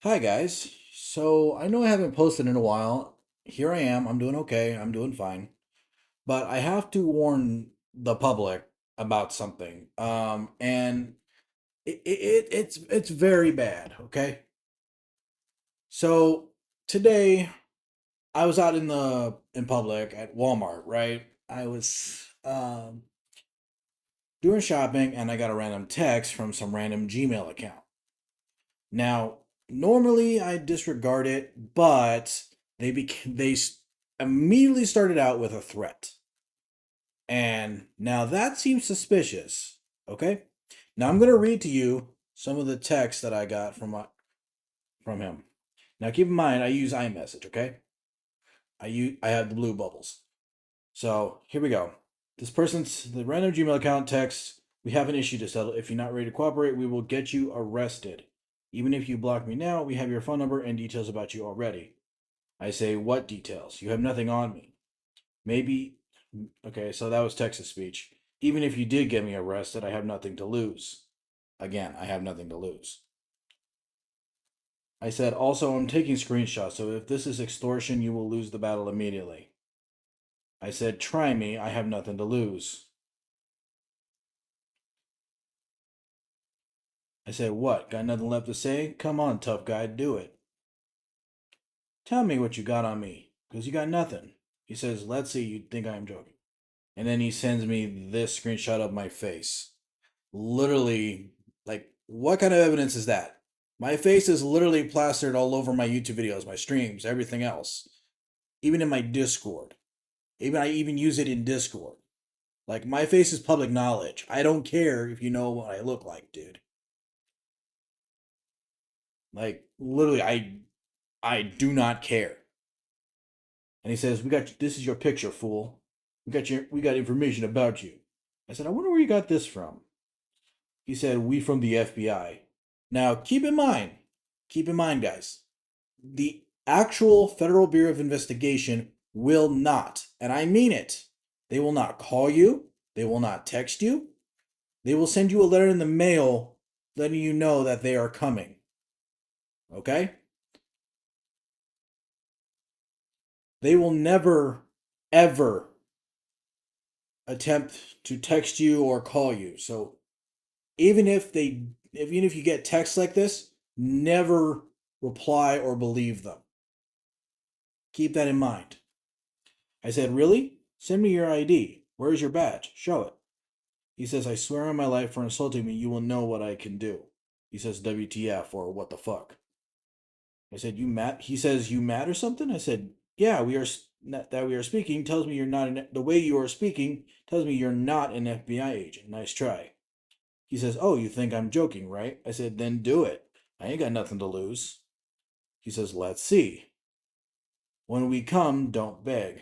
Hi guys. So I know I haven't posted in a while. Here I am. I'm doing okay. I'm doing fine. But I have to warn the public about something. And it's very bad, okay? So today I was out in public at Walmart, right? I was doing shopping and I got a random text from some random Gmail account. Now, normally I disregard it, but immediately started out with a threat. And now that seems suspicious. Okay? Now I'm going to read to you some of the text that I got from him. Now keep in mind I use iMessage, okay? I have the blue bubbles. So, here we go. The random Gmail account text, we have an issue to settle. If you're not ready to cooperate, we will get you arrested. Even if you block me now, we have your phone number and details about you already. I say, what details? You have nothing on me. Maybe, okay, so that was text to speech. Even if you did get me arrested, I have nothing to lose. Again, I have nothing to lose. I said, also, I'm taking screenshots, so if this is extortion, you will lose the battle immediately. I said, try me, I have nothing to lose. I said, what? Got nothing left to say? Come on, tough guy, do it. Tell me what you got on me, because you got nothing. He says, let's see, you think I am joking. And then he sends me this screenshot of my face. Literally, like, what kind of evidence is that? My face is literally plastered all over my YouTube videos, my streams, everything else. Even in my Discord. I even use it in Discord. Like, my face is public knowledge. I don't care if you know what I look like, dude. Like, literally, I do not care. And he says, "We got this is your picture, fool. We got information about you." I said, "I wonder where you got this from." He said, "We from the FBI." Now, keep in mind, guys, the actual Federal Bureau of Investigation will not, and I mean it, they will not call you, they will not text you, they will send you a letter in the mail letting you know that they are coming. Okay? They will never, ever attempt to text you or call you. So even if you get texts like this, never reply or believe them. Keep that in mind. I said, really? Send me your ID. Where's your badge? Show it. He says, I swear on my life for insulting me, you will know what I can do. He says, WTF or what the fuck. I said, you mad? He says, you mad or something? I said, yeah, that we are speaking tells me you're not the way you are speaking tells me you're not an FBI agent. Nice try. He says, oh, you think I'm joking, right? I said, then do it. I ain't got nothing to lose. He says, let's see. When we come, don't beg.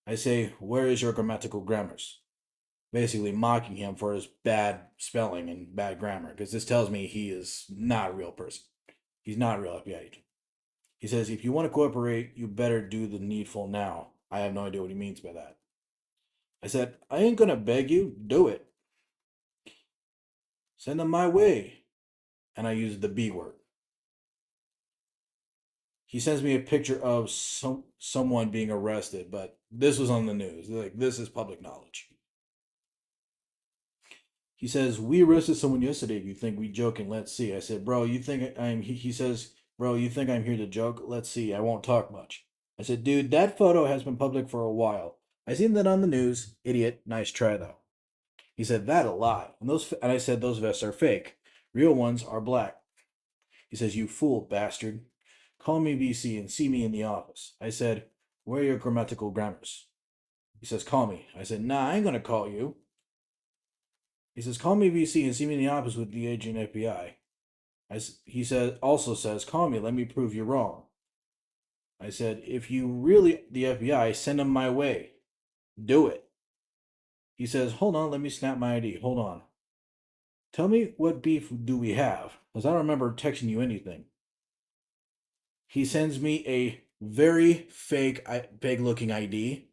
I say, where is your grammatical grammars? Basically mocking him for his bad spelling and bad grammar, because this tells me he is not a real person. He's not a real FBI agent. He says, if you want to cooperate, you better do the needful now. I have no idea what he means by that. I said, I ain't gonna beg you, do it. Send them my way. And I used the B word. He sends me a picture of someone being arrested, but this was on the news. Like, this is public knowledge. He says, we arrested someone yesterday. If you think we joking, let's see. I said, bro, you think I'm he says, bro, you think I'm here to joke? Let's see. I won't talk much. I said, dude, that photo has been public for a while. I seen that on the news. Idiot. Nice try though. He said, that a lie. And I said, those vests are fake. Real ones are black. He says, you fool bastard. Call me VC and see me in the office. I said, where are your grammatical grammars? He says, call me. I said, nah, I ain't gonna call you. He says, call me VC and see me in the office with the agent FBI. Also says, call me, let me prove you wrong. I said, if you really the FBI, send him my way. Do it. He says, hold on, let me snap my ID. Hold on. Tell me what beef do we have? Because I don't remember texting you anything. He sends me a very fake looking ID.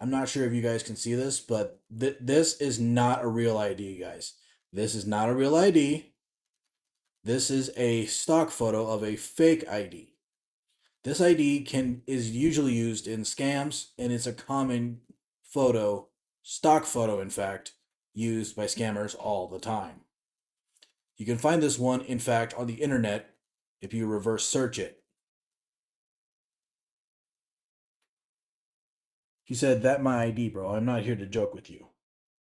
I'm not sure if you guys can see this, but this is not a real ID, guys. This is not a real ID. This is a stock photo of a fake ID. This ID is usually used in scams, and it's a common photo, stock photo, in fact, used by scammers all the time. You can find this one, in fact, on the internet if you reverse search it. He said, "That my ID, bro. I'm not here to joke with you.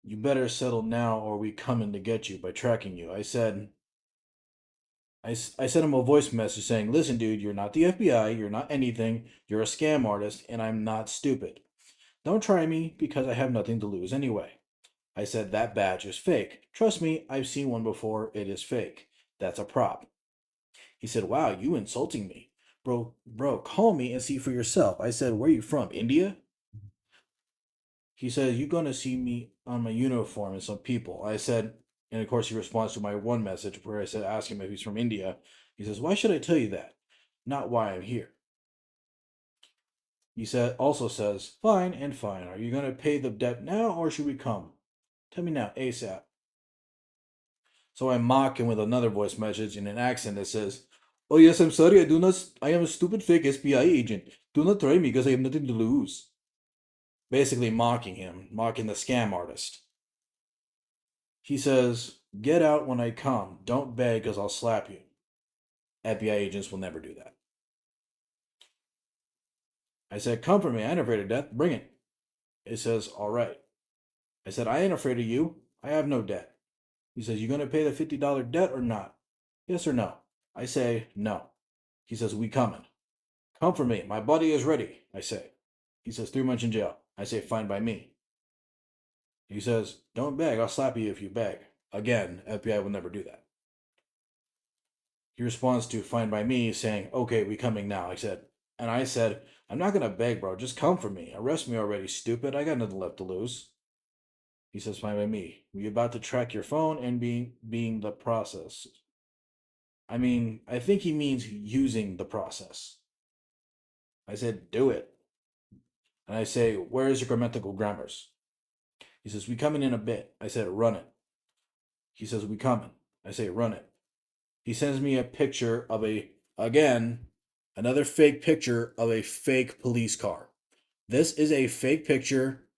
You better settle now or we coming to get you by tracking you." I sent him a voice message saying, "Listen, dude, you're not the FBI, you're not anything, you're a scam artist, and I'm not stupid. Don't try me because I have nothing to lose anyway." I said, "That badge is fake. Trust me, I've seen one before. It is fake. That's a prop." He said, "Wow, you insulting me. Bro, call me and see for yourself." I said, "Where you from? India?" He said, "You gonna see me on my uniform and some people." I said, and of course he responds to my one message where I said, ask him if he's from India. He says, "Why should I tell you that? Not why I'm here." He also says, "Fine and fine. Are you gonna pay the debt now or should we come? Tell me now, ASAP." So I mock him with another voice message in an accent that says, "Oh yes, I'm sorry, I do not I am a stupid fake SBI agent. Do not try me because I have nothing to lose." Basically mocking him, mocking the scam artist. He says, "Get out when I come. Don't beg because I'll slap you." FBI agents will never do that. I said, "Come for me. I ain't afraid of death. Bring it." It says, "All right." I said, "I ain't afraid of you. I have no debt." He says, "You going to pay the $50 debt or not? Yes or no?" I say, "No." He says, "We coming." "Come for me. My body is ready," I say. He says, "3 months in jail." I say, "Fine by me." He says, "Don't beg. I'll slap you if you beg." Again, FBI will never do that. He responds to "Fine by me," saying, "Okay, we coming now." I said, "I'm not gonna beg, bro. Just come for me. Arrest me already, stupid. I got nothing left to lose." He says, "Fine by me. We about to track your phone and being the process." I mean, I think he means using the process. I said, "Do it." And I say, "Where is your grammatical grammars?" He says, "We coming in a bit." I said, "Run it." He says, "We coming." I say, "Run it." He sends me a picture of again, another fake picture of a fake police car. This is a fake picture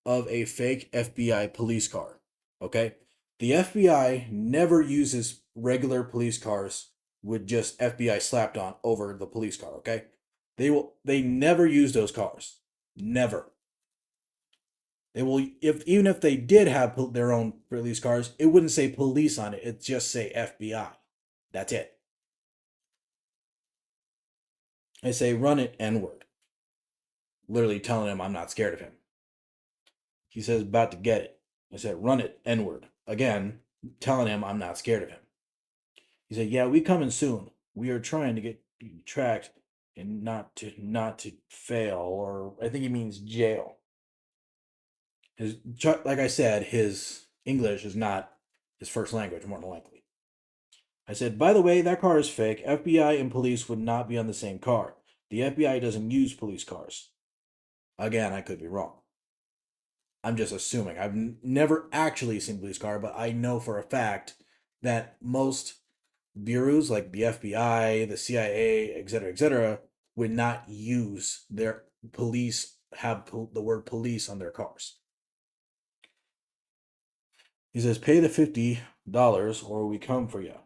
of a fake FBI police car. Okay? The FBI never uses regular police cars with just FBI slapped on over the police car, okay? They never use those cars. Never. They will if even if they did have their own police cars, it wouldn't say police on it. It just say FBI. That's it. I say run it N-word, literally telling him I'm not scared of him. He says about to get it. I said run it N-word again, telling him I'm not scared of him. He said, "Yeah, we coming soon. We are trying to get tracked and not to fail, or I think he means jail." His like I said, his English is not his first language, more than likely. I said, "By the way, that car is fake. FBI and police would not be on the same car. The FBI doesn't use police cars." Again, I could be wrong. I'm just assuming. I've never actually seen a police car, but I know for a fact that most bureaus like the FBI, the CIA, etc., would not use their police have the word police on their cars. He says, "Pay the $50 or we come for you.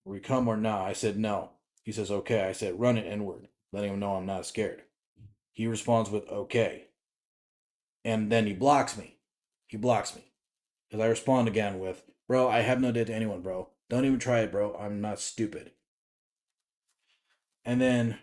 We come or not." I said, "No." He says, "Okay." I said, "Run it inward," letting him know I'm not scared. He responds with "Okay." And then he blocks me. He blocks me. Because I respond again with, "Bro, I have no debt to anyone, bro. Don't even try it, bro. I'm not stupid." And then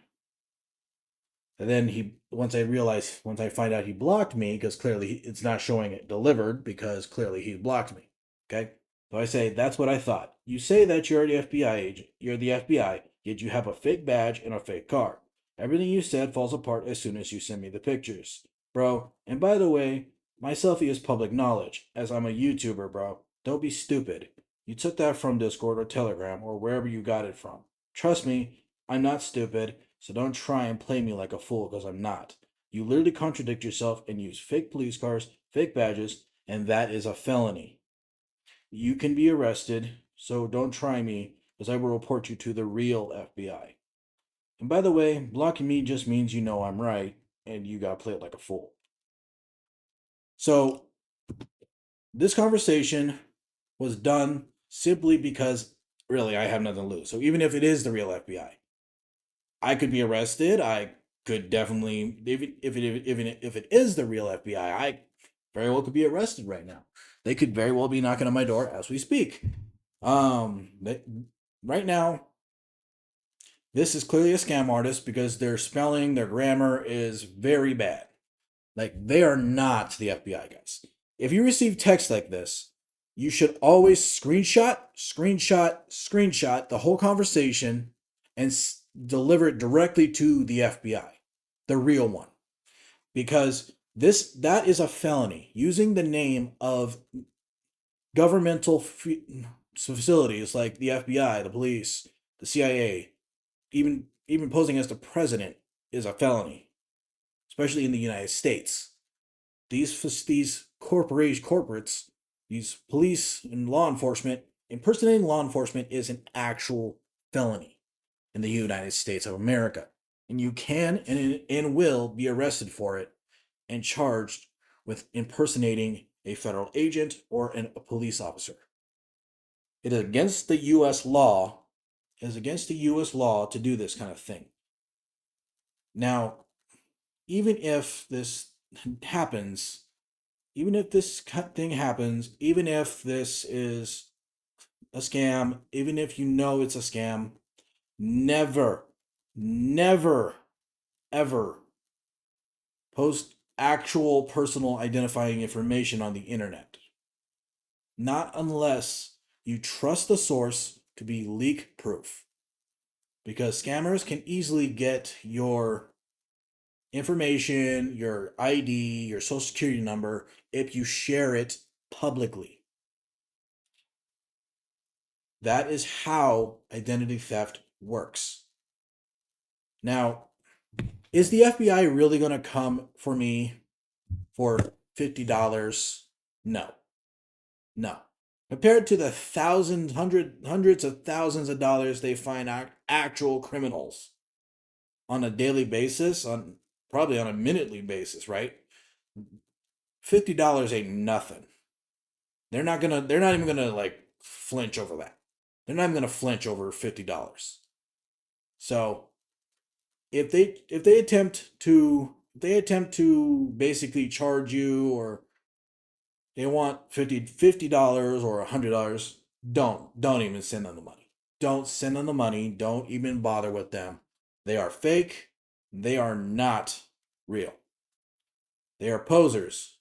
once I find out he blocked me, because clearly it's not showing it delivered, because clearly he blocked me. Okay? So I say, "That's what I thought. You say that you're the FBI agent. You're the FBI, yet you have a fake badge and a fake car. Everything you said falls apart as soon as you send me the pictures. Bro, and by the way, my selfie is public knowledge, as I'm a YouTuber, bro. Don't be stupid. You took that from Discord or Telegram or wherever you got it from. Trust me, I'm not stupid, so don't try and play me like a fool because I'm not. You literally contradict yourself and use fake police cars, fake badges, and that is a felony. You can be arrested, so don't try me as I will report you to the real FBI. And by the way, blocking me just means you know I'm right and you got to play it like a fool. So, this conversation was done simply because really I have nothing to lose. So, even if it is the real FBI, I could be arrested. I could definitely, if it is the real FBI, I very well could be arrested right now. They could very well be knocking on my door as we speak. Right now, this is clearly a scam artist because their spelling, their grammar is very bad. Like, they are not the FBI guys. If you receive text like this, you should always screenshot the whole conversation and deliver it directly to the FBI, the real one. Because that is a felony. Using the name of governmental facilities like the FBI, the police, the CIA, even posing as the president is a felony, especially in the United States. These corporates, these police and law enforcement, impersonating law enforcement is an actual felony in the United States of America. And you can and will be arrested for it and charged with impersonating a federal agent or a police officer. It is against the U.S. law. It is against the U.S. law to do this kind of thing. Now, even if this happens, even if this thing happens, even if this is a scam, even if you know it's a scam, never, never, ever post actual personal identifying information on the internet. Not unless you trust the source to be leak proof. Because scammers can easily get your information, your ID, your social security number, if you share it publicly. That is how identity theft works. Now, is the FBI really going to come for me for $50? No. No. Compared to the hundreds of thousands of dollars they find actual criminals on a daily basis, probably on a minutely basis, right? $50 ain't nothing. They're not even gonna like flinch over that. They're not even gonna flinch over $50. So if they attempt to basically charge you, or they want $50 or $100, don't even send them the money. Don't send them the money. Don't even bother with them. They are fake. They are not real. They are posers,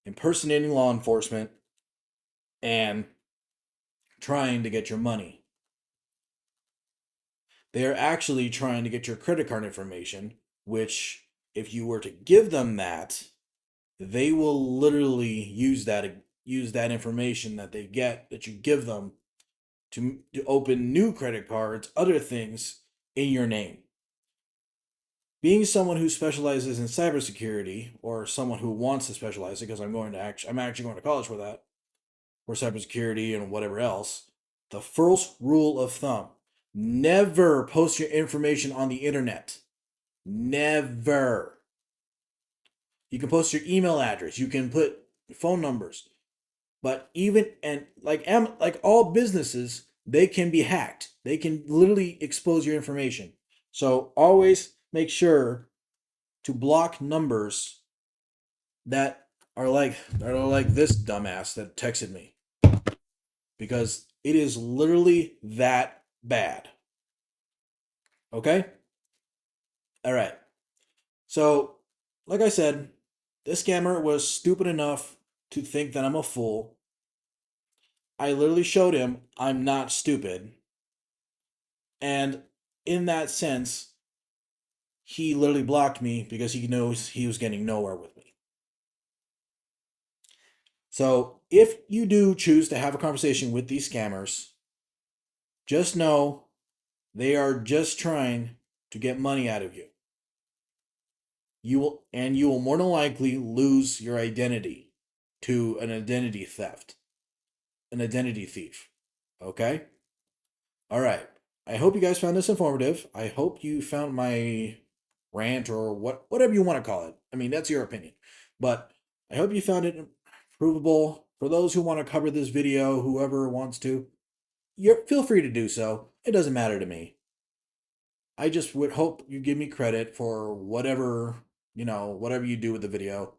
impersonating law enforcement and trying to get your money. They are actually trying to get your credit card information, which, if you were to give them that, they will literally use that information that you give them to open new credit cards, other things in your name. Being someone who specializes in cybersecurity, or someone who wants to specialize, because I'm actually going to college for that, for cybersecurity and whatever else, the first rule of thumb: never post your information on the internet. Never. You can post your email address, you can put phone numbers, but like all businesses, they can be hacked. They can literally expose your information. So always make sure to block numbers that are like this dumbass that texted me, because it is literally that bad. Okay? All right. So, like I said, this scammer was stupid enough to think that I'm a fool. I literally showed him I'm not stupid. And in that sense, he literally blocked me because he knows he was getting nowhere with me. So, if you do choose to have a conversation with these scammers, just know they are just trying to get money out of you. You will more than likely lose your identity to an identity theft, an identity thief. Okay? All right. I hope you guys found this informative. I hope you found my rant or whatever you want to call it. I mean, that's your opinion. But I hope you found it provable. For those who want to cover this video, whoever wants to, feel free to do so. It doesn't matter to me. I just would hope you give me credit for whatever you do with the video.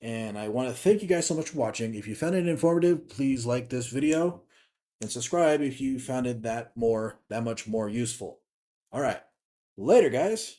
And I want to thank you guys so much for watching. If you found it informative, please like this video and subscribe if you found it that much more useful. All right. Later, guys.